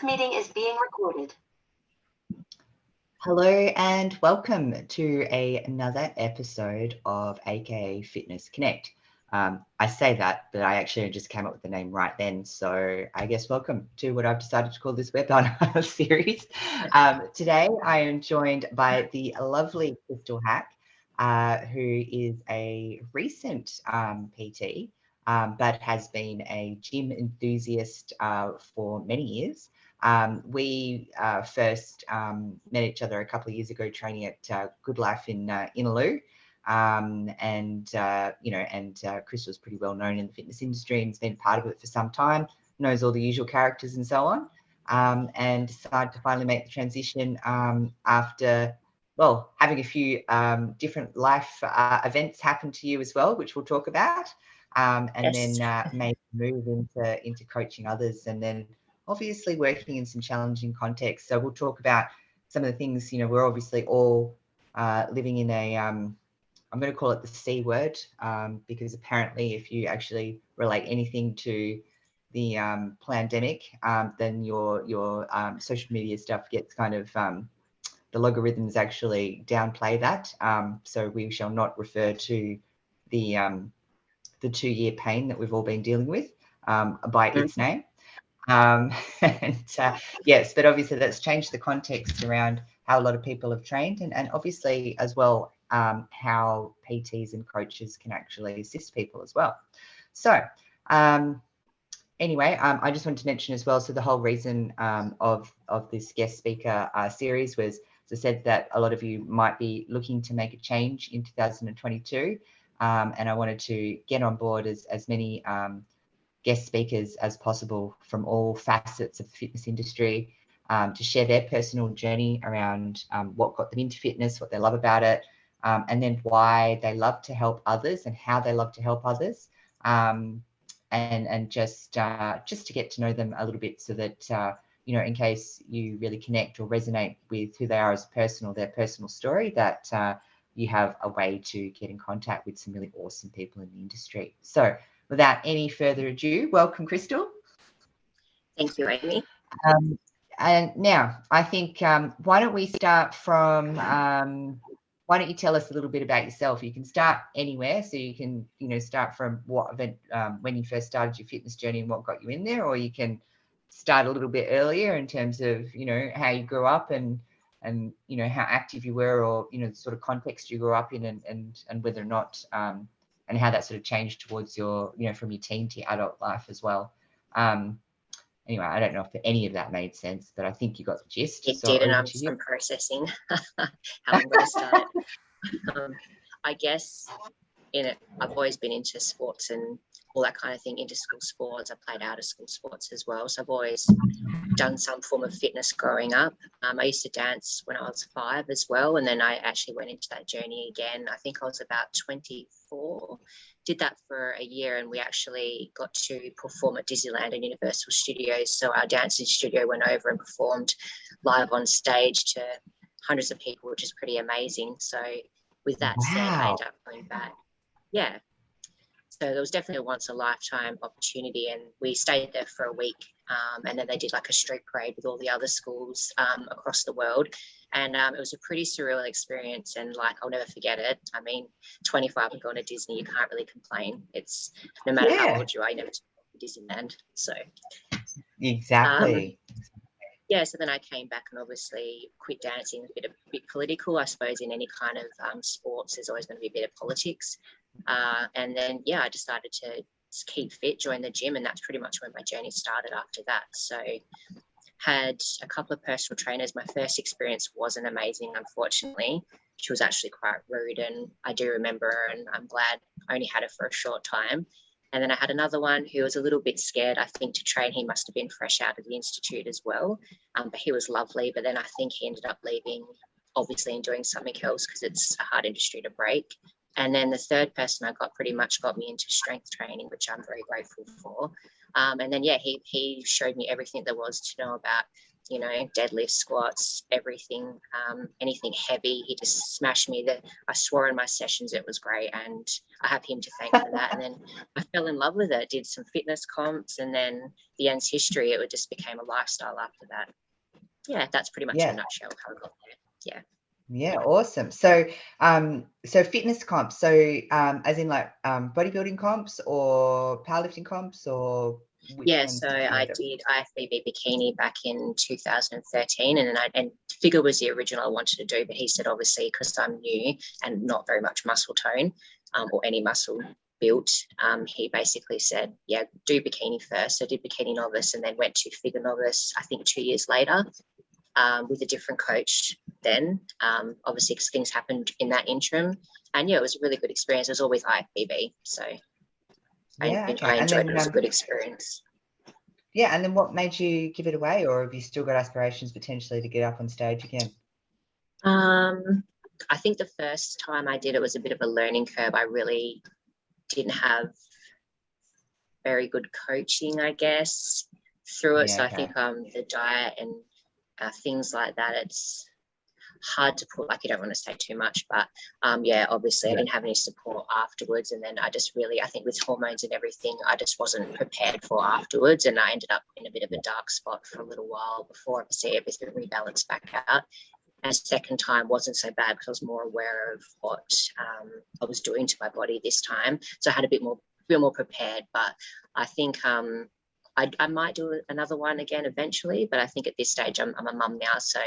This meeting is being recorded. Hello and welcome to another episode of AKA Fitness Connect. I say that, but I actually just came up with the name right then. So I guess welcome to what I've decided to call this webinar series. Today I am joined by the lovely Crystle Hack, who is a recent PT, but has been a gym enthusiast for many years. We first met each other a couple of years ago training at Good Life in Inaloo. Crystle's pretty well known in the fitness industry and has been part of it for some time, knows all the usual characters and so on, and decided to finally make the transition after, well, having a few different life events happen to you as well, which we'll talk about, and Yes. then made the move into coaching others, and then obviously working in some challenging contexts. So we'll talk about some of the things, we're obviously all living in a, I'm going to call it the C word, because apparently if you actually relate anything to the pandemic, then your social media stuff gets kind of, the logarithms actually downplay that. So we shall not refer to the 2-year pain that we've all been dealing with by its name. Yes, but obviously that's changed the context around how a lot of people have trained, and obviously as well how PTs and coaches can actually assist people as well. So anyway, I just wanted to mention as well, so the whole reason of this guest speaker series was, as I said, that a lot of you might be looking to make a change in 2022, and I wanted to get on board as many guest speakers as possible from all facets of the fitness industry, to share their personal journey around what got them into fitness, what they love about it, and then why they love to help others and how they love to help others, and just to get to know them a little bit, so that in case you really connect or resonate with who they are as a person or their personal story, that you have a way to get in contact with some really awesome people in the industry. So without any further ado, welcome, Crystle. Thank you, Amy. And now I think, why don't we start from, why don't you tell us a little bit about yourself? You can start anywhere, so you can, start from what event, when you first started your fitness journey and what got you in there, or you can start a little bit earlier in terms of, how you grew up and how active you were, or, the sort of context you grew up in, and whether or not, and how that sort of changed towards your, from your teen to your adult life as well. Anyway, I don't know if any of that made sense, but I think you got the gist. It did, and I'm processing how I'm going to start it. I guess I've always been into sports and all that kind of thing, into school sports. I played out of school sports as well, so I've always done some form of fitness growing up. I used to dance when I was 5 as well, and then I actually went into that journey again. I think I was about 24, did that for a year, and we actually got to perform at Disneyland and Universal Studios. So our dancing studio went over and performed live on stage to hundreds of people, which is pretty amazing. So with that said, I ended up going back. Yeah. So there was definitely a once in a lifetime opportunity, and we stayed there for a week, and then they did like a street parade with all the other schools across the world, and it was a pretty surreal experience, and like I'll never forget it. I mean, 25 and going to Disney, you can't really complain. It's no matter how old you are, you never to Disneyland. So exactly. So then I came back and obviously quit dancing. A bit political, I suppose. In any kind of sports, there's always going to be a bit of politics. And then, I decided to keep fit, join the gym, and that's pretty much when my journey started after that. So had a couple of personal trainers. My first experience wasn't amazing, unfortunately. She was actually quite rude, and I do remember her, and I'm glad I only had her for a short time. And then I had another one who was a little bit scared, I think, to train. He must have been fresh out of the institute as well, but he was lovely. But then I think he ended up leaving, obviously, and doing something else, because it's a hard industry to break. And then the third person I got pretty much got me into strength training, which I'm very grateful for. And then, he showed me everything there was to know about you know, deadlift, squats, everything, anything heavy. He just smashed me. I swore in my sessions it was great, and I have him to thank for that. And then I fell in love with it, did some fitness comps, and then the end's history. It just became a lifestyle after that. Yeah, that's pretty much in a nutshell how I got there. Yeah. Yeah, awesome. So, so fitness comps. So, as in like bodybuilding comps or powerlifting comps, or which Yeah, ones so did you I end up? did IFBB bikini back in 2013, and figure was the original I wanted to do, but he said obviously because I'm new and not very much muscle tone or any muscle built, he basically said, yeah, do bikini first. So I did bikini novice and then went to figure novice, I think 2 years later, with a different coach then, obviously because things happened in that interim. And yeah, it was a really good experience. It was always IFBB, so Yeah, I okay. enjoyed it. It was a good experience. Yeah, and then what made you give it away, or have you still got aspirations potentially to get up on stage again? I think the first time I did it was a bit of a learning curve. I really didn't have very good coaching, I guess, through it. Yeah, So I okay. think the diet and things like that, it's hard to put, like, you don't want to say too much, but yeah, obviously I didn't have any support afterwards, and then I just really, I think with hormones and everything, I just wasn't prepared for afterwards, and I ended up in a bit of a dark spot for a little while before obviously everything rebalanced back out. And second time wasn't so bad because I was more aware of what I was doing to my body this time, so I had a bit more prepared. But I think I might do another one again eventually, but I think at this stage I'm a mum now, so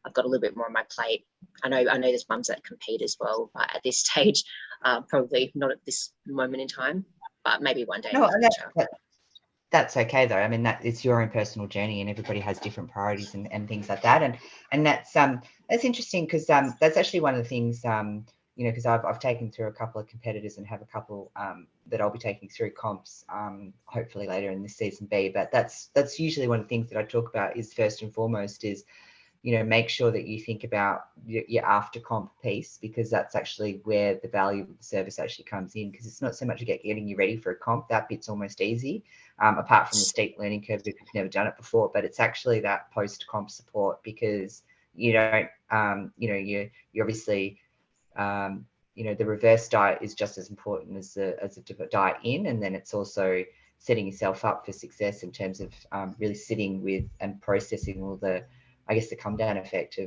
I've got a little bit more on my plate. I know there's mums that compete as well, but at this stage, probably not at this moment in time, but maybe one day in the future. That's okay though. I mean, that it's your own personal journey, and everybody has different priorities and things like that. And that's interesting because that's actually one of the things you know, because I've taken through a couple of competitors and have a couple that I'll be taking through comps hopefully later in this season B. But that's usually one of the things that I talk about is first and foremost is, you know, make sure that you think about your after comp piece, because that's actually where the value of the service actually comes in, because it's not so much about getting you ready for a comp. That bit's almost easy, apart from the steep learning curve if you've never done it before, but it's actually that post comp support, because you don't, you know, you obviously, you know, the reverse diet is just as important as the diet in, and then it's also setting yourself up for success in terms of really sitting with and processing all the, I guess, the come down effect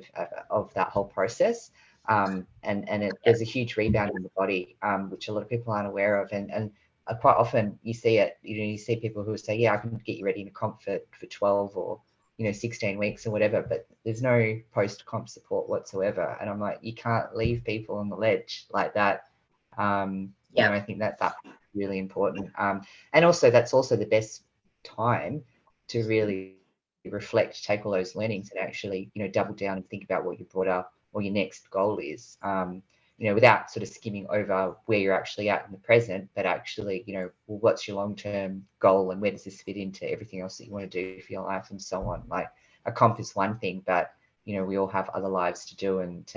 of that whole process. There's a huge rebound in the body, which a lot of people aren't aware of. And quite often you see it, you know, you see people who say, yeah, I can get you ready in a comp for 12 or, you know, 16 weeks or whatever, but there's no post comp support whatsoever. And I'm like, you can't leave people on the ledge like that. You know, I think that's really important. And also that's also the best time to really reflect, take all those learnings and actually, you know, double down and think about what your broader or your next goal is, you know, without sort of skimming over where you're actually at in the present, but actually, you know, well, what's your long-term goal and where does this fit into everything else that you want to do for your life and so on. Like a comp is one thing, but, you know, we all have other lives to do, and,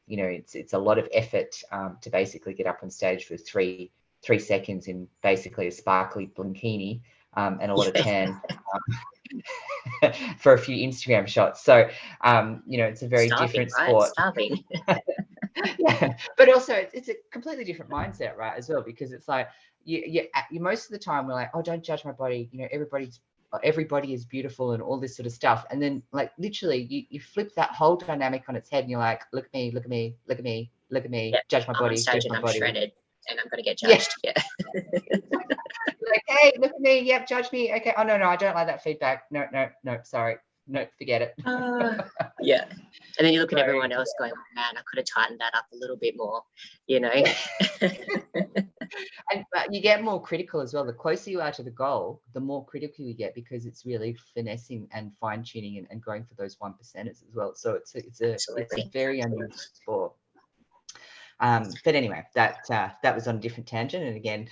you know, it's a lot of effort to basically get up on stage for three seconds in basically a sparkly bikini and a lot of tan for a few Instagram shots. So, you know, it's a very different sport. Starving. Yeah, but also it's a completely different mindset, right, as well, because it's like you most of the time we're like, oh, don't judge my body, you know, everybody is beautiful and all this sort of stuff, and then like literally you flip that whole dynamic on its head and you're like, look at me, judge my body, judge my I'm body, shredded and I'm going to get judged. Yeah. Like, hey, look at me, yep, judge me, okay, oh no, I don't like that feedback, no, sorry, no, forget it. Yeah. And then you look at everyone else going, oh, man, I could have tightened that up a little bit more, you know. And you get more critical as well. The closer you are to the goal, the more critical you get, because it's really finessing and fine tuning and going for those 1%ers as well. So it's a very unusual sport. But anyway, that was on a different tangent, and again,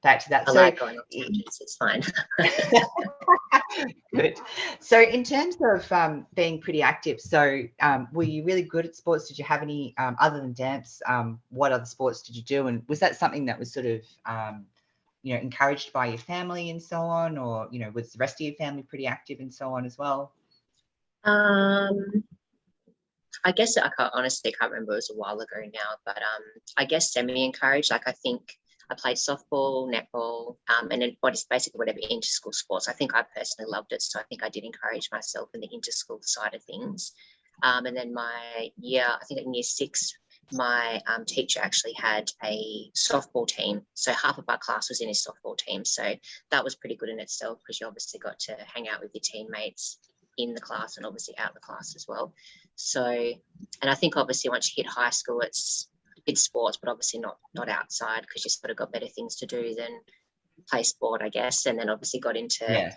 back to that. I like going on tangents. It's fine. Good. So in terms of being pretty active, so were you really good at sports? Did you have any other than dance? What other sports did you do? And was that something that was sort of you know, encouraged by your family and so on, or, you know, was the rest of your family pretty active and so on as well? Um, I guess honestly can't remember. It was a while ago now, but I guess semi-encouraged. Like I think I played softball, netball, and then basically whatever inter-school sports. I think I personally loved it, so I think I did encourage myself in the inter-school side of things. And then I think in year 6, my teacher actually had a softball team. So half of our class was in his softball team. So that was pretty good in itself because you obviously got to hang out with your teammates in the class and obviously out of the class as well. So, and I think obviously once you hit high school, it's sports, but obviously not outside because you sort of got better things to do than play sport, I guess. And then obviously got into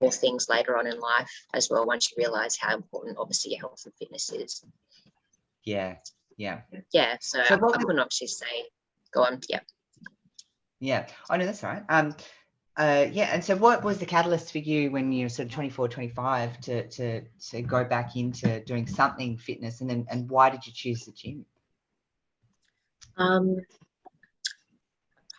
more things later on in life as well once you realise how important obviously your health and fitness is. Yeah. So I couldn't actually say, go on. Oh no, that's all right. And so what was the catalyst for you when you were sort of 24, 25 to go back into doing something fitness, and why did you choose the gym?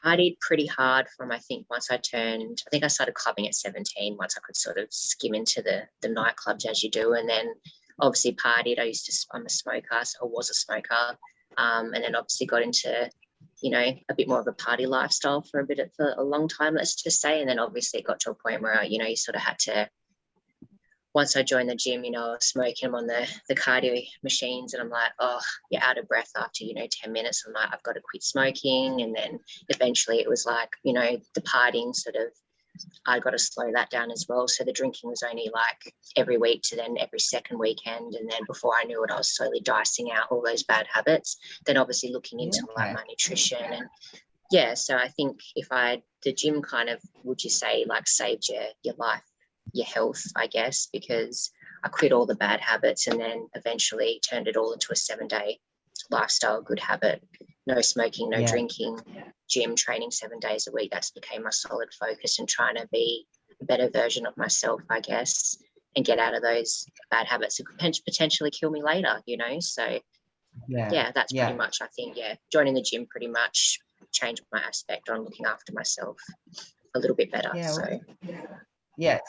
Partied pretty hard from, I think I started clubbing at 17 once I could sort of skim into the nightclubs as you do, and then obviously partied. I'm a smoker, so I was a smoker, and then obviously got into a bit more of a party lifestyle for a long time, let's just say. And then obviously it got to a point where, you sort of had to, once I joined the gym, I was smoking them on the cardio machines, and I'm like, oh, you're out of breath after, 10 minutes. I'm like, I've got to quit smoking. And then eventually it was like, the partying sort of, I got to slow that down as well. So the drinking was only like every week to then every second weekend. And then before I knew it, I was slowly dicing out all those bad habits. Then obviously looking into like my nutrition and so I think the gym kind of, would you say, like saved your life, your health, I guess, because I quit all the bad habits and then eventually turned it all into a 7-day lifestyle, good habit, no smoking, no drinking, gym, training 7 days a week. That's became my solid focus and trying to be a better version of myself, I guess, and get out of those bad habits that could potentially kill me later, So that's pretty much, I think, joining the gym pretty much changed my aspect on looking after myself a little bit better. So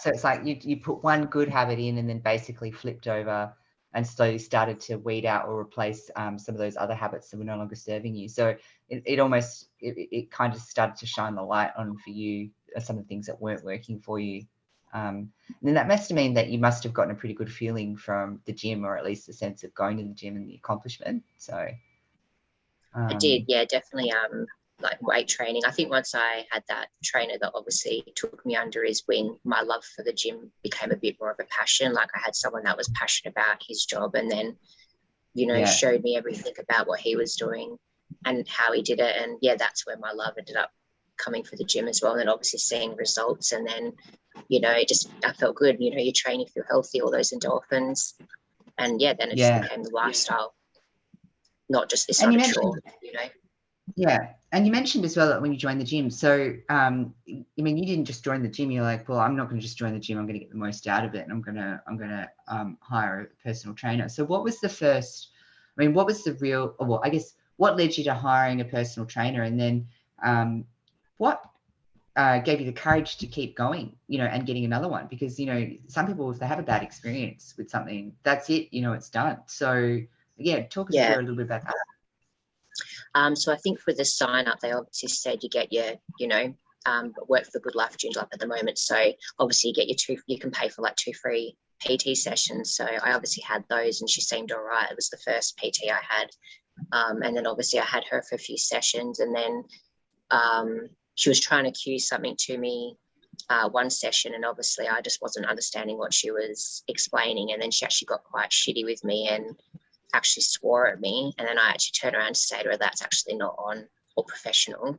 it's like you put one good habit in and then basically flipped over and slowly started to weed out or replace some of those other habits that were no longer serving you. So it kind of started to shine the light on for you some of the things that weren't working for you. And then that must mean that you must have gotten a pretty good feeling from the gym, or at least the sense of going to the gym and the accomplishment. So I did, definitely. Like weight training. I think once I had that trainer that obviously took me under his wing, my love for the gym became a bit more of a passion. Like I had someone that was passionate about his job and then, showed me everything about what he was doing and how he did it. And that's where my love ended up coming for the gym as well. And then obviously seeing results and then, I felt good. You train, you feel healthy, all those endorphins. And then it just became the lifestyle, not just this other chore, Yeah. And you mentioned as well that when you joined the gym, so, you didn't just join the gym. You're like, well, I'm not going to just join the gym. I'm going to get the most out of it. And I'm going to hire a personal trainer. So what was what was the real, well, I guess, what led you to hiring a personal trainer? And then what gave you the courage to keep going, and getting another one? Because, some people, if they have a bad experience with something, that's it, it's done. So talk us through a little bit about that. So I think for the sign up, they obviously said you get your, work for Good Life Journal up at the moment. So obviously you get you can pay for like 2 free PT sessions. So I obviously had those and she seemed all right. It was the first PT I had. And then obviously I had her for a few sessions and then she was trying to cue something to me one session and obviously I just wasn't understanding what she was explaining. And then she actually got quite shitty with me and actually swore at me, and then I actually turned around to say to her that's actually not on or professional.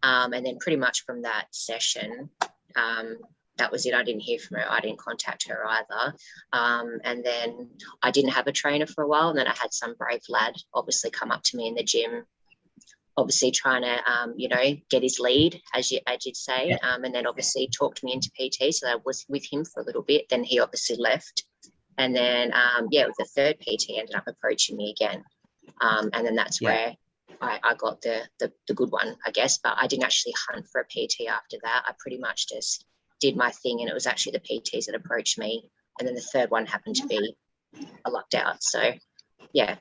And then pretty much from that session, that was it. I didn't hear from her. I didn't contact her either. And then I didn't have a trainer for a while, and then I had some brave lad obviously come up to me in the gym, obviously trying to get his lead, as you'd say, and then obviously talked me into PT. So I was with him for a little bit. Then he obviously left. And then, with the third PT ended up approaching me again. And then that's where I got the good one, I guess. But I didn't actually hunt for a PT after that. I pretty much just did my thing. And it was actually the PTs that approached me and then the third one happened to be I lucked out. So yeah.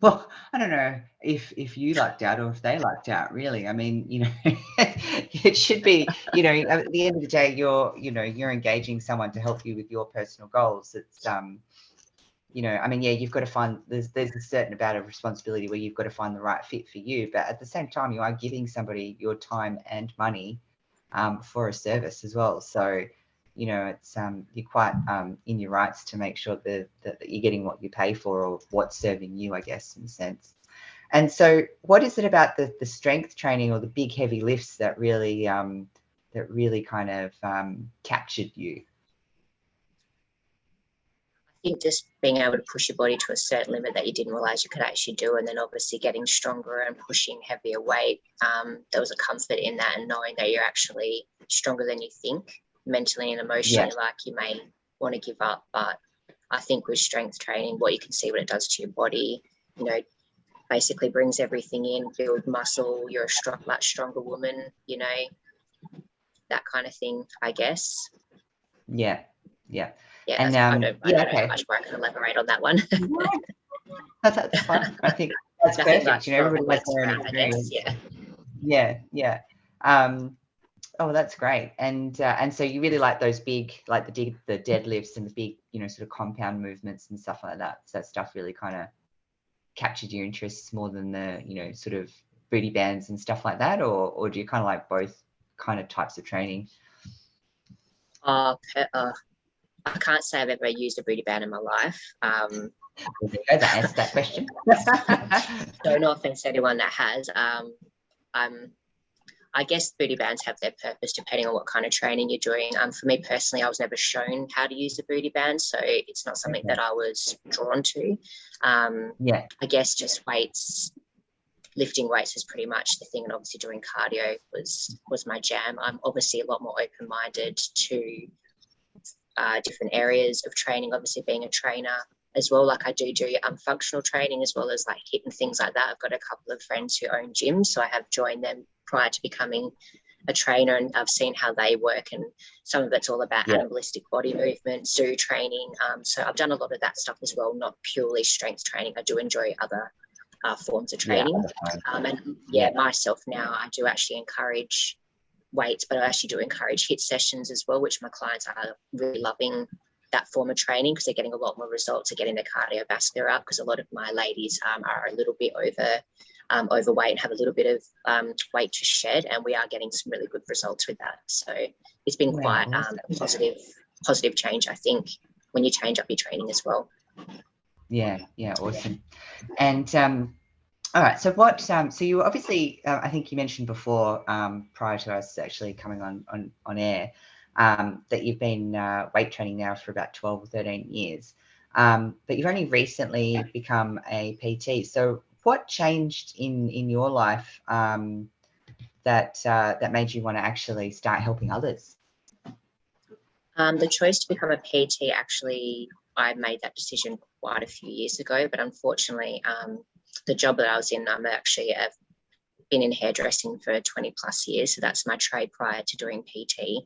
Well, I don't know if you lucked out or if they lucked out, really. I mean, it should be, at the end of the day, you're engaging someone to help you with your personal goals. It's, I mean, yeah, you've got to find, there's a certain amount of responsibility where you've got to find the right fit for you. But at the same time, you are giving somebody your time and money for a service as well. So, it's you're quite in your rights to make sure that you're getting what you pay for, or what's serving you, I guess, in a sense. And so what is it about the strength training or the big heavy lifts that really kind of captured you? I think just being able to push your body to a certain limit that you didn't realize you could actually do, and then obviously getting stronger and pushing heavier weight. There was a comfort in that, and knowing that you're actually stronger than you think, mentally and emotionally. Like, you may want to give up, but I think with strength training, what you can see what it does to your body, basically brings everything in, build muscle, you're a much stronger woman, that kind of thing, I guess. Yeah. And I don't know how much more I can elaborate on that one. That's fine. I think that's perfect. Everybody has their own experience. Yeah. Oh, that's great. And so you really like those big, like the deadlifts and the big, sort of compound movements and stuff like that. So that stuff really kind of captured your interests more than the, sort of booty bands and stuff like that, or do you kind of like both kind of types of training? I can't say I've ever used a booty band in my life. There you go, that answers that question. So no offense to anyone that has. I guess booty bands have their purpose depending on what kind of training you're doing. For me personally, I was never shown how to use a booty band, so it's not something that I was drawn to. I guess just lifting weights was pretty much the thing, and obviously doing cardio was my jam. I'm obviously a lot more open-minded to different areas of training, obviously being a trainer as well. Like, I do functional training as well as like HIIT and things like that. I've got a couple of friends who own gyms, so I have joined them prior to becoming a trainer, and I've seen how they work, and some of it's all about animalistic body movement, zoo training. So I've done a lot of that stuff as well, not purely strength training. I do enjoy other forms of training. Myself now, I do actually encourage weights, but I actually do encourage HIIT sessions as well, which my clients are really loving that form of training because they're getting a lot more results. They're getting their cardiovascular up, because a lot of my ladies are a little bit overweight and have a little bit of weight to shed, and we are getting some really good results with that. So it's been quite a positive change, I think, when you change up your training as well. Yeah, awesome. And all right, so what so you obviously I think you mentioned before, prior to us actually coming on air, that you've been weight training now for about 12 or 13 years, but you've only recently become a PT. So what changed in your life that made you want to actually start helping others? The choice to become a PT, actually, I made that decision quite a few years ago, but unfortunately, the job that I was in, I've been in hairdressing for 20 plus years. So that's my trade prior to doing PT.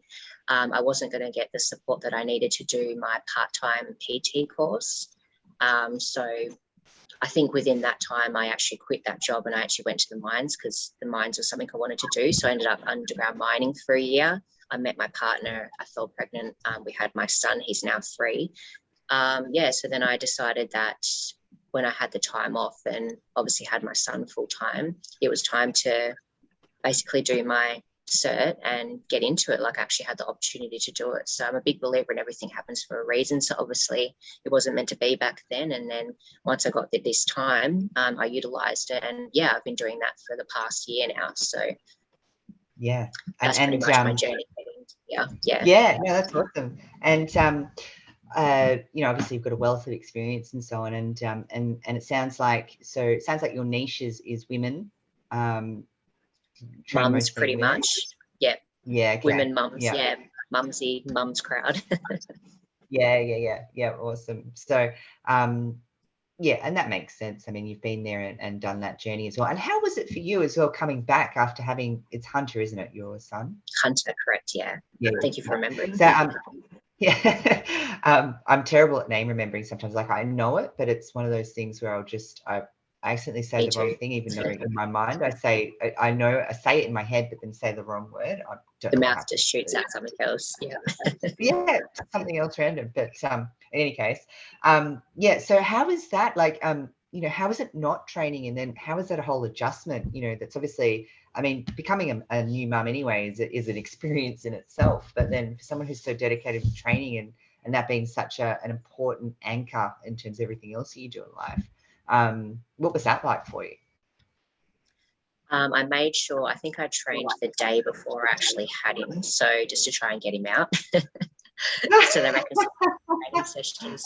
I wasn't going to get the support that I needed to do my part-time PT course. So I think within that time, I actually quit that job and I actually went to the mines, because the mines was something I wanted to do. So I ended up underground mining for a year. I met my partner. I fell pregnant. We had my son. He's now 3. So then I decided that when I had the time off and obviously had my son full time, it was time to basically do my cert and get into it. Like, I actually had the opportunity to do it. So I'm a big believer in everything happens for a reason. So obviously it wasn't meant to be back then. And then once I got this time, I utilized it. And I've been doing that for the past year now. So that's pretty much my journey. No, that's awesome. And obviously you've got a wealth of experience and so on, and it sounds like your niche is women. Mums, pretty women. Much. Okay. Women, mums. Mumsy, mums crowd. Awesome. So and that makes sense. I mean, you've been there and done that journey as well. And how was it for you as well, coming back after having, it's Hunter, isn't it, your son? Hunter, correct. Thank you for remembering. So Yeah. I'm terrible at name remembering sometimes. Like I know it, but it's one of those things where I accidentally say Me the wrong too. thing, even though in my mind I know I say it in my head, but then say the wrong word. I don't The know what mouth happens. just shoots out something else. Yeah. Yeah, something else random. But in any case, yeah. So how is that like? How is it not training, and then how is that a whole adjustment? That's obviously, I mean, becoming a new mum anyway is an experience in itself. But then for someone who's so dedicated to training and that being such an important anchor in terms of everything else that you do in life, what was that like for you? I made sure, I think I trained the day before I actually had him. So just to try and get him out. So they reckon training session.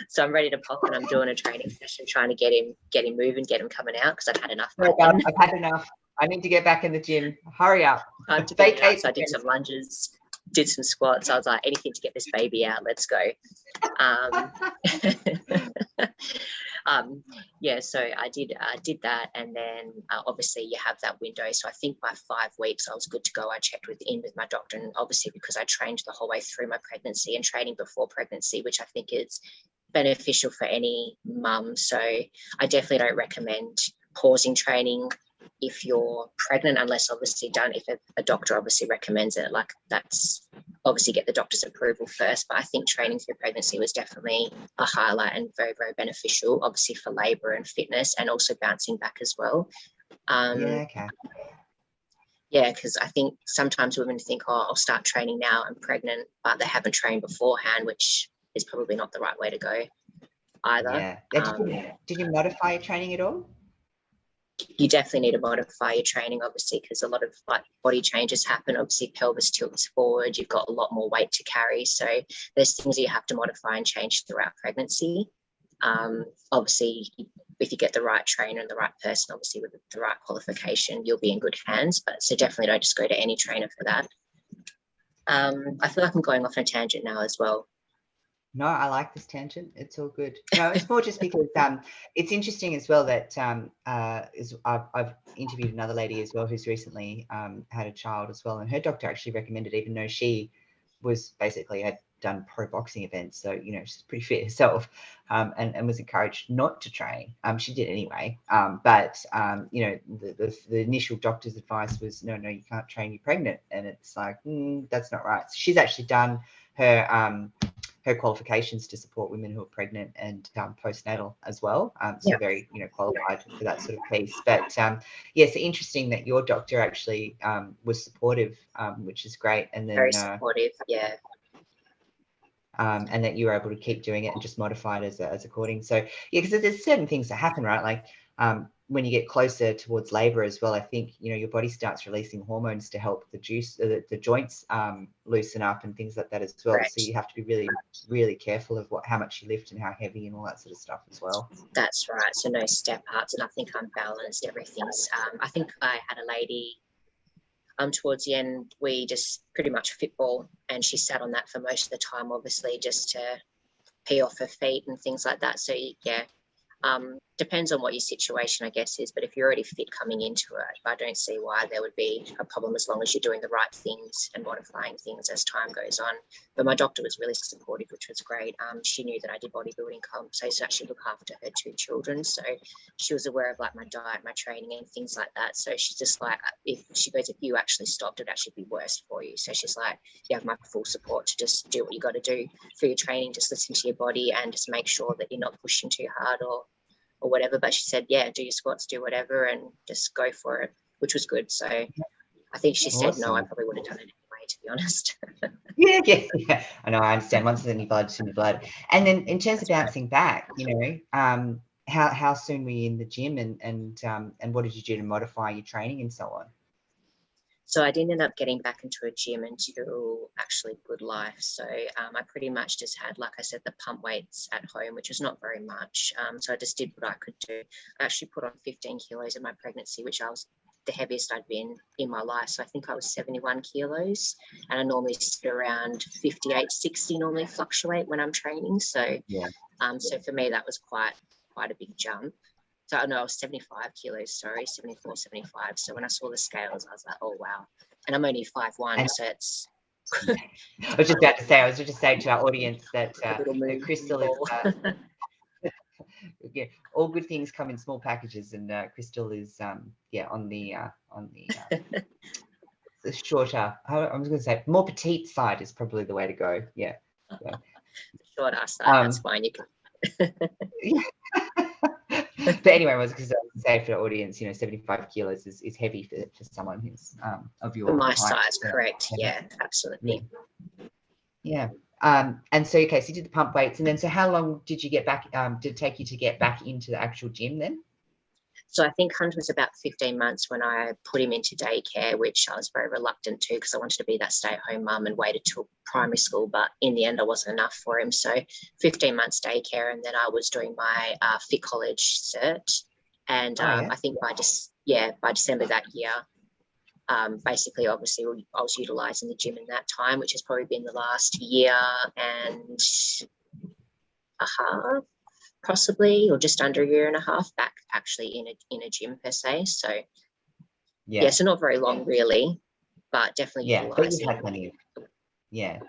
So I'm ready to pop and I'm doing a training session, trying to get him moving, get him coming out because I've had enough by then. I've had enough. I need to get back in the gym. Hurry up. Time to get it out. So I did some lunges, did some squats. I was like, anything to get this baby out. Let's go. Yeah, so I did that, and then obviously you have that window. So I think by 5 weeks I was good to go. I checked with my doctor, and obviously because I trained the whole way through my pregnancy and training before pregnancy, which I think is beneficial for any mum. So I definitely don't recommend pausing training if you're pregnant, unless obviously done if a doctor obviously recommends it. Like that's obviously get the doctor's approval first. But I think training through pregnancy was definitely a highlight and very, very beneficial, obviously for labour and fitness, and also bouncing back as well. Yeah, okay. Yeah, because I think sometimes women think, oh, I'll start training now, I'm pregnant, but they haven't trained beforehand, which is probably not the right way to go either. Yeah. Did you modify your training at all? You definitely need to modify your training, obviously, because a lot of like body changes happen. Obviously, pelvis tilts forward, you've got a lot more weight to carry. So there's things that you have to modify and change throughout pregnancy. Obviously, if you get the right trainer and the right person, obviously with the right qualification, you'll be in good hands. But so definitely don't just go to any trainer for that. I feel like I'm going off on a tangent now as well. No, I like this tangent. It's all good. No, it's more just because it's interesting as well that I've interviewed another lady as well who's recently had a child as well, and her doctor actually recommended, even though she was basically had done pro boxing events, so she's pretty fit herself, and was encouraged not to train. She did anyway, but the initial doctor's advice was no, you can't train, you're pregnant, and it's like that's not right. So she's actually done her qualifications to support women who are pregnant and postnatal as well. So very, qualified for that sort of piece. But so interesting that your doctor actually was supportive, which is great. And then very supportive, yeah. And that you were able to keep doing it and just modify it as according. So yeah, because there's certain things that happen, right? Like when you get closer towards labor as well, I think your body starts releasing hormones to help the joints loosen up and things like that as well. Correct. So you have to be really, really careful of how much you lift and how heavy and all that sort of stuff as well. That's right. So no step ups, and I think I'm balanced. Everything's. I think I had a lady. Towards the end, we just pretty much fitball, and she sat on that for most of the time, obviously, just to pee off her feet and things like that. So yeah, depends on what your situation, I guess, is. But if you're already fit coming into it, I don't see why there would be a problem as long as you're doing the right things and modifying things as time goes on. But my doctor was really supportive, which was great. She knew that I did bodybuilding comp, so she actually looked after her 2 children. So she was aware of like my diet, my training and things like that. So she's just like, if you actually stopped, it would actually be worse for you. So she's like, you have my full support to just do what you got to do for your training, just listen to your body and just make sure that you're not pushing too hard or whatever. But she said, yeah, do your squats, do whatever, and just go for it, which was good. So I think she said no, I probably would have done it anyway, to be honest. Yeah. I know, I understand. Once it's in your blood, it's in your blood. And then in terms of bouncing back, how soon were you in the gym and what did you do to modify your training and so on? So I didn't end up getting back into a gym until actually Good Life. So I pretty much just had, like I said, the pump weights at home, which was not very much. So I just did what I could do. I actually put on 15 kilos in my pregnancy, which I was the heaviest I'd been in my life. So I think I was 71 kilos, and I normally sit around 58, 60, normally fluctuate when I'm training. So so for me, that was quite a big jump. So no, I was 75 kilos, 74, 75. So when I saw the scales, I was like, oh, wow. And I'm only 5'1", so it's I was just about to say, I was just saying to our audience that, that Crystle ball. is, yeah, all good things come in small packages, and Crystle is, yeah, on the the shorter, I was going to say more petite side is probably the way to go. Yeah. So, Short ass side, that's fine. You can. yeah. But anyway, I was going to say for the audience, 75 kilos is heavy for someone who's of your My height. size, correct. Yeah, absolutely. Yeah. And so, okay, so you did the pump weights, and then so how long did you get back, did it take you to get back into the actual gym then? So I think Hunter was about 15 months when I put him into daycare, which I was very reluctant to because I wanted to be that stay-at-home mum and waited till primary school. But in the end, I wasn't enough for him. So 15 months daycare, and then I was doing my Fit College cert. And I think by December that year, basically, obviously, I was utilising the gym in that time, which has probably been the last year and a half, possibly, or just under a year and a half back actually in a gym per se. So yeah, so not very long really, but definitely utilising. But you've had plenty of, yeah.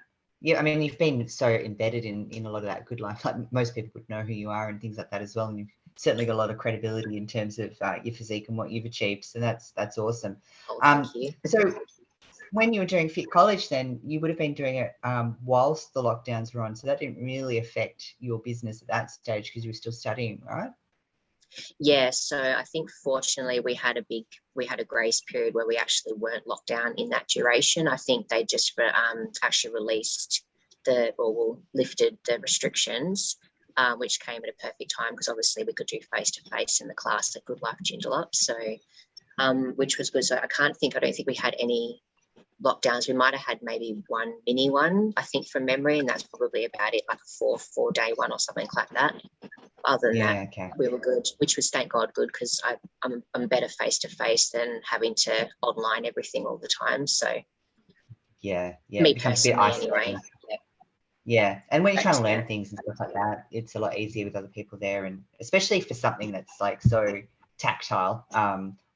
I mean, you've been so embedded in a lot of that good life. Like most people would know who you are and things like that as well. And you've certainly got a lot of credibility in terms of your physique and what you've achieved. So that's awesome. Oh, thank you. So when you were doing Fit College, then you would have been doing it whilst the lockdowns were on. So that didn't really affect your business at that stage because you were still studying, right? Yeah, so I think fortunately we had a grace period where we actually weren't locked down in that duration. I think they just actually released lifted the restrictions, which came at a perfect time because obviously we could do face-to-face in the class at Good Life Joondalup. So which was good. So I don't think we had any lockdowns. We might have had maybe one mini one, I think, from memory, and that's probably about it, like a four-day one or something like that. Other than that, we were good, which was, thank God, good because I'm better face-to-face than having to online everything all the time. So it becomes a bit isolating. Anyway. Yeah, and when you're trying to learn things and stuff like that, it's a lot easier with other people there, and especially for something that's like so tactile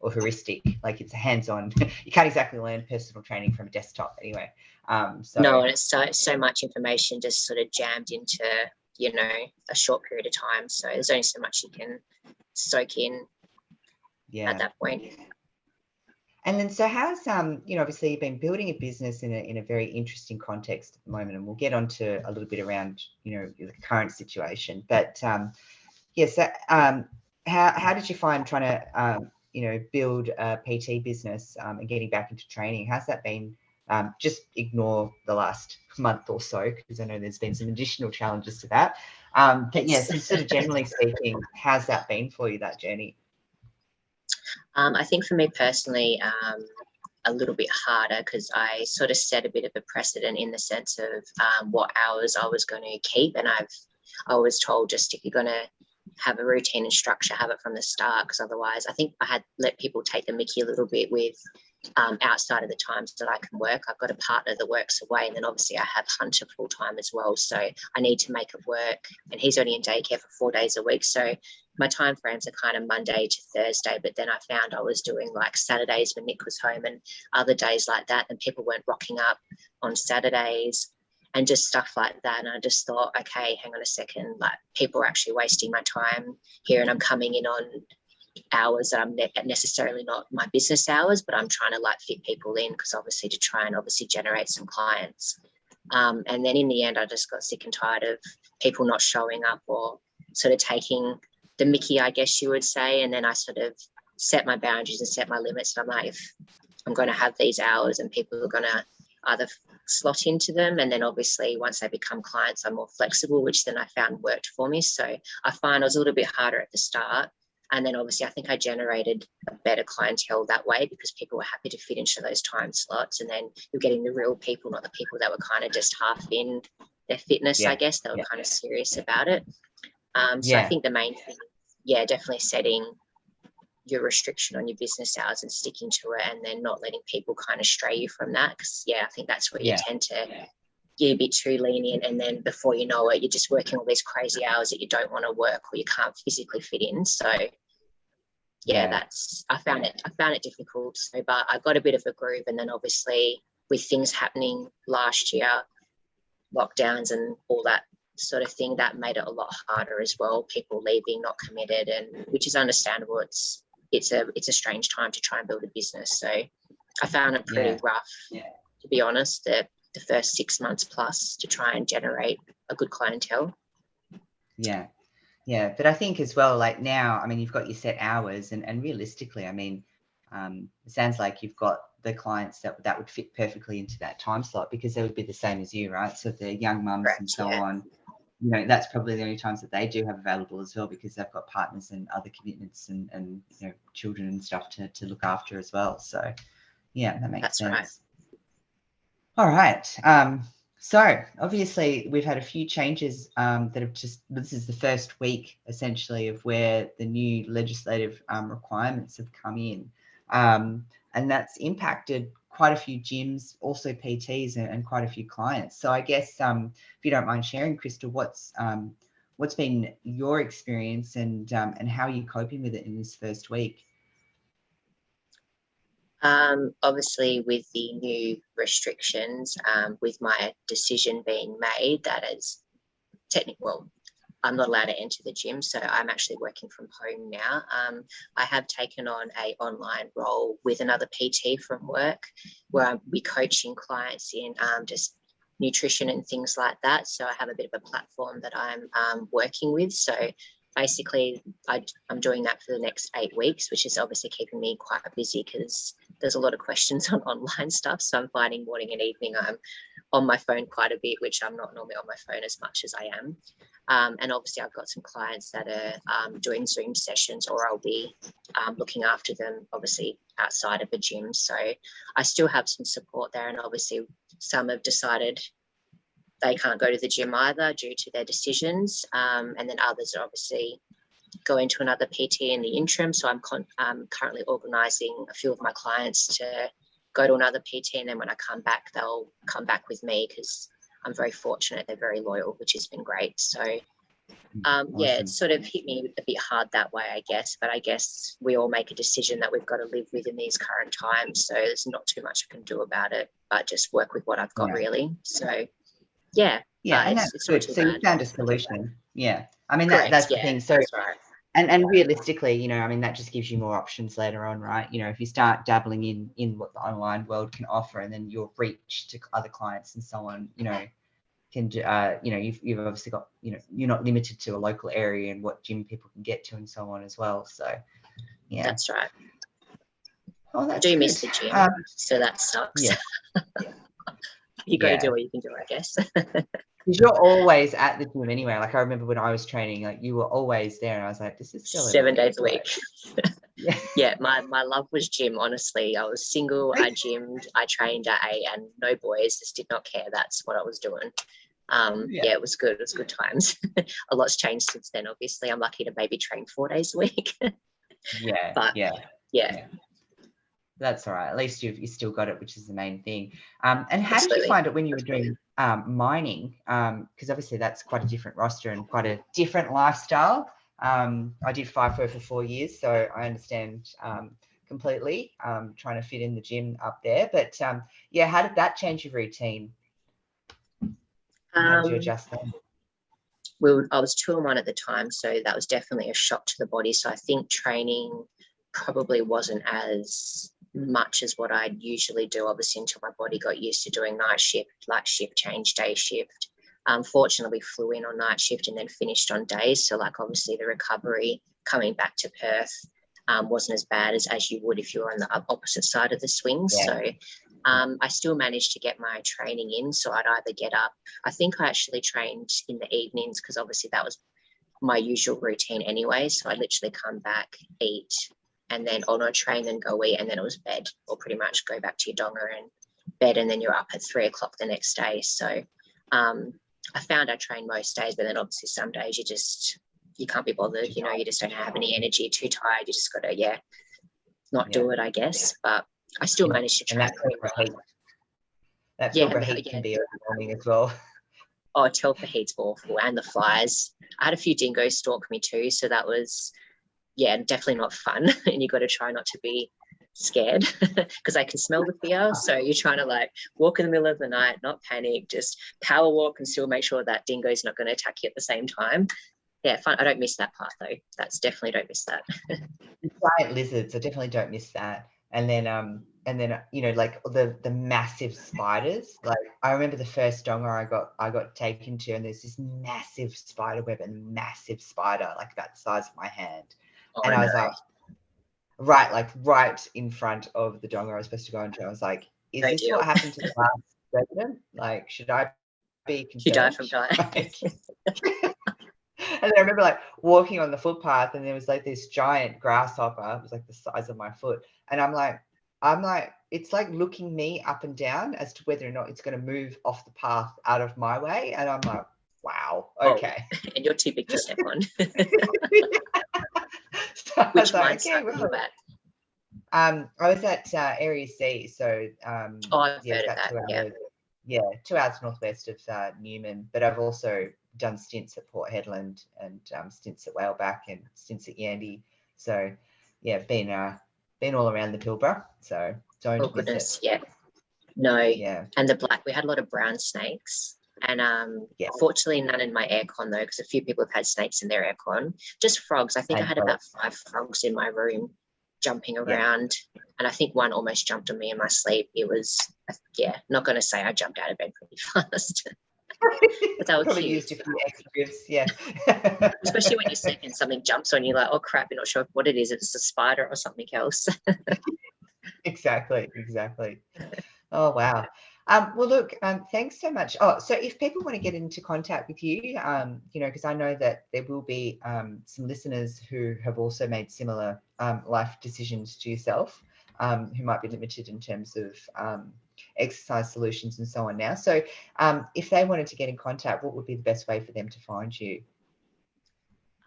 or heuristic, like it's hands-on. You can't exactly learn personal training from a desktop anyway. No, and it's so much information just sort of jammed into a short period of time. So there's only so much you can soak in at that point. And then, so how's obviously you've been building a business in a very interesting context at the moment, and we'll get onto a little bit around the current situation. But how did you find trying to build a PT business and getting back into training? How's that been? Just ignore the last month or so because I know there's been some additional challenges to that. But yeah, so sort of generally speaking, how's that been for you, that journey? I think for me personally, a little bit harder because I sort of set a bit of a precedent in the sense of what hours I was going to keep. And I was told, just if you're going to have a routine and structure, have it from the start, because otherwise I think I had let people take the mickey a little bit with outside of the times that I can work. I've got a partner that works away, and then obviously I have Hunter full time as well. So I need to make it work, and he's only in daycare for 4 days a week. So my time frames are kind of Monday to Thursday, but then I found I was doing like Saturdays when Nick was home and other days like that, and people weren't rocking up on Saturdays and just stuff like that. And I just thought, okay, hang on a second, like people are actually wasting my time here, and I'm coming in on hours that I'm necessarily not my business hours, but I'm trying to like fit people in because obviously to try and obviously generate some clients. And then in the end, I just got sick and tired of people not showing up or sort of taking the mickey, I guess you would say. And then I sort of set my boundaries and set my limits. And I'm like, if I'm going to have these hours and people are going to either slot into them, and then obviously once they become clients, I'm more flexible, which then I found worked for me. So I find I was a little bit harder at the start. And then obviously I think I generated a better clientele that way because people were happy to fit into those time slots. And then you're getting the real people, not the people that were kind of just half in their fitness, I guess. They were kind of serious about it. So I think the main thing, definitely setting your restriction on your business hours and sticking to it, and then not letting people kind of stray you from that. Because, I think that's where you tend to get a bit too lenient, and then before you know it, you're just working all these crazy hours that you don't want to work or you can't physically fit in. So I found it difficult. So, but I got a bit of a groove, and then obviously with things happening last year, lockdowns and all that sort of thing, that made it a lot harder as well. People leaving, not committed, and which is understandable. It's a strange time to try and build a business. So I found it pretty rough, to be honest, the first 6 months plus to try and generate a good clientele. Yeah, but I think as well, like now, I mean, you've got your set hours, and realistically, I mean, it sounds like you've got the clients that would fit perfectly into that time slot, because they would be the same as you, right? So the young mums and so on, you know, that's probably the only times that they do have available as well, because they've got partners and other commitments and you know, children and stuff to look after as well. So yeah, that makes sense. Right. All right. So obviously we've had a few changes that have this is the first week essentially of where the new legislative requirements have come in. And that's impacted quite a few gyms, also PTs and quite a few clients. So I guess if you don't mind sharing, Crystle, what's been your experience and how are you coping with it in this first week? Obviously with the new restrictions, with my decision being made, that is well, I'm not allowed to enter the gym, so I'm actually working from home now. I have taken on an online role with another PT from work, where I'll be coaching clients in just nutrition and things like that. So I have a bit of a platform that I'm working with. So basically, I'm doing that for the next 8 weeks, which is obviously keeping me quite busy because there's a lot of questions on online stuff. So I'm finding morning and evening I'm on my phone quite a bit, which I'm not normally on my phone as much as I am. And obviously I've got some clients that are doing Zoom sessions, or I'll be looking after them obviously outside of the gym. So I still have some support there, and obviously some have decided they can't go to the gym either due to their decisions. And then others are obviously going to another PT in the interim. So I'm currently organising a few of my clients to go to another PT, and then when I come back, they'll come back with me because I'm very fortunate. They're very loyal, which has been great. So Awesome. Yeah, it sort of hit me a bit hard that way, I guess. But I guess we all make a decision that we've got to live with in these current times. So there's not too much I can do about it, but just work with what I've got really. So yeah. And that's good. So you found a solution. Yeah. I mean, that's the thing. So that's right. And realistically, you know, I mean, that just gives you more options later on, right? You know, if you start dabbling in what the online world can offer, and then your reach to other clients and so on, you know, can you know, you've obviously got, you know, you're not limited to a local area and what gym people can get to and so on as well. So yeah, that's right. Oh, that's I do good. miss the gym, so that sucks. Yeah. You got to do what you can do, I guess. Because you're always at the gym anyway. Like I remember when I was training, like you were always there, and I was like, this is 7 days a week. Yeah. My love was gym, honestly. I was single, I gymmed, I trained at and no boys, just did not care. That's what I was doing. Yeah, it was good. It was good times. A lot's changed since then, obviously. I'm lucky to maybe train 4 days a week. Yeah. That's all right. At least you still got it, which is the main thing. And how did you find it when you were doing mining? Because obviously that's quite a different roster and quite a different lifestyle. I did FIFO for 4 years, so I understand completely trying to fit in the gym up there. But yeah, how did that change your routine? How did you adjust that? I was 2-1 at the time, so that was definitely a shock to the body. So I think training probably wasn't as much as what I'd usually do, obviously, until my body got used to doing night shift, light shift change, day shift. Fortunately, we flew in on night shift and then finished on days. So like obviously the recovery coming back to Perth wasn't as bad as you would if you were on the opposite side of the swing. Yeah. So I still managed to get my training in. So I'd either get up, I think I actually trained in the evenings because obviously that was my usual routine anyway. So I'd literally come back, eat, and then train and go eat, and then it was bed, or pretty much go back to your donga and bed, and then you're up at 3 o'clock the next day. So I found I trained most days, but then obviously some days you can't be bothered, you know, you just don't have any energy, you're too tired, you just got to, not do it, I guess. But I still managed to train. That filbert heat can be overwhelming as well. Oh, telfer heat's awful, and the flies. I had a few dingoes stalk me too, so that was, definitely not fun. And you got to try not to be scared because I can smell the fear. So you're trying to like walk in the middle of the night, not panic, just power walk and still make sure that dingo is not going to attack you at the same time. Yeah, fun. I don't miss that part though. That's definitely don't miss that. Giant lizards, I definitely don't miss that. And then you know, like the massive spiders. Like I remember the first donga I got taken to, and there's this massive spider web and massive spider like about the size of my hand. Oh, And I was like, right in front of the donga I was supposed to go into. I was like, is no this deal. what happened to the last resident? Like, should I be concerned? You die from dying. Like, and I remember like walking on the footpath, and there was like this giant grasshopper. It was like the size of my foot, and I'm like, it's like looking me up and down as to whether or not it's going to move off the path out of my way, and I'm like, wow, okay. Oh, and you're too big to step on. So Which one like, okay, well, you at? I was at Area C, so I've yeah, heard of about that. 2 hours northwest of Newman. But I've also done stints at Port Hedland and stints at Whaleback and stints at Yandy. So yeah, been all around the Pilbara. So don't Oh miss goodness, it. yeah. No, Yeah, and we had a lot of brown snakes. And yeah. fortunately none in my aircon though, because a few people have had snakes in their aircon. Just frogs. I think I had about 5 frogs in my room jumping around. And I think one almost jumped on me in my sleep. It was, yeah, not going to say I jumped out of bed pretty fast. But they were Probably cute. used a few extra ribs, yeah. Especially when you're sleeping and something jumps on you, like, oh crap, you're not sure what it is. It's a spider or something else. Exactly. Oh, wow. Well, look, thanks so much. Oh, so if people want to get into contact with you, you know, because I know that there will be some listeners who have also made similar life decisions to yourself, who might be limited in terms of exercise solutions and so on now. So if they wanted to get in contact, what would be the best way for them to find you?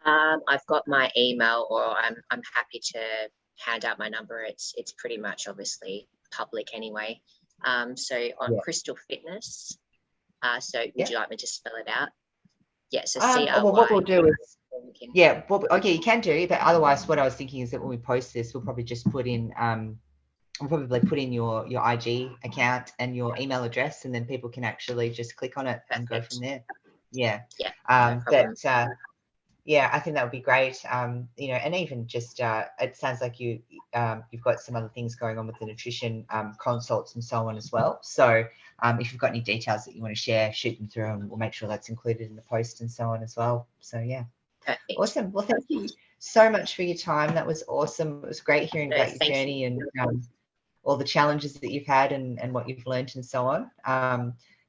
I've got my email, or I'm happy to hand out my number. It's pretty much obviously public anyway. So on Crystle Fitness. So would you like me to spell it out? Yeah, so CRY. Well, what we'll do is, yeah, well, okay, you can do, but otherwise what I was thinking is that when we post this, we'll probably just put in your IG account and your email address, and then people can actually just click on it and go from there. Yeah. No problem. But yeah, I think that would be great. You know, and even just it sounds like you've got some other things going on with the nutrition consults and so on as well. So if you've got any details that you want to share, shoot them through, and we'll make sure that's included in the post and so on as well. So yeah. Perfect. Awesome. Well, thank you so much for your time. That was awesome. It was great hearing about your journey and all the challenges that you've had and what you've learned and so on.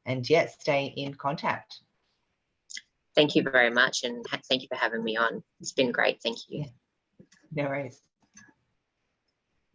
And yeah, stay in contact. Thank you very much, and thank you for having me on. It's been great. Thank you. Yeah. No worries.